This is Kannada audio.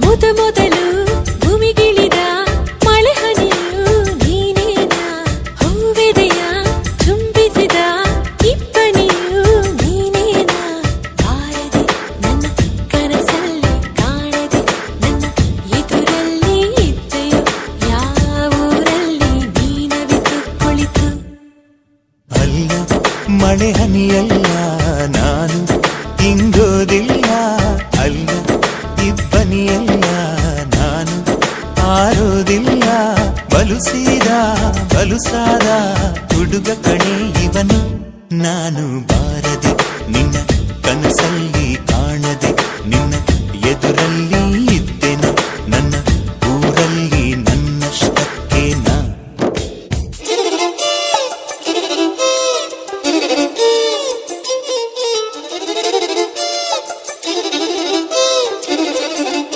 ಮೊದಲು ಭೂಮಿಗಿಳಿದ ಮಳೆ ಹನಿಯು ನೀನೇನಾ, ಹೂವೆದೆಯ ಚುಂಬಿಸಿದ ಇಬ್ಬನಿಯು ನೀನೇನಾ, ಬಾರದೆ ನನ್ನ ಕನಸಲ್ಲಿ ಕಾಣದೆ ನನ್ನ ಎದುರಲ್ಲಿ ಇದ್ದೆಯೋ, ಯಾವೂರಲ್ಲಿ ನೀನವಿತು ಕುಳಿತು. ಅಲ್ಲ ಮಳೆ ಹನಿಯಲ್ಲ ನಾನು ಹಿಂಗೋದಿಲ್ಲ, ಅಲ್ಲ ಇಬ್ಬನಿಯಲ್ಲ ನಾನು ಆರೋದಿಲ್ಲ, ಬಲುಸಾದ ಹುಡುಗ ಕಣೆ ಇವನು, ನಾನು ಬಾರದೆ ನಿನ್ನ ಕನಸಲ್ಲಿ ಕಾಣದೆ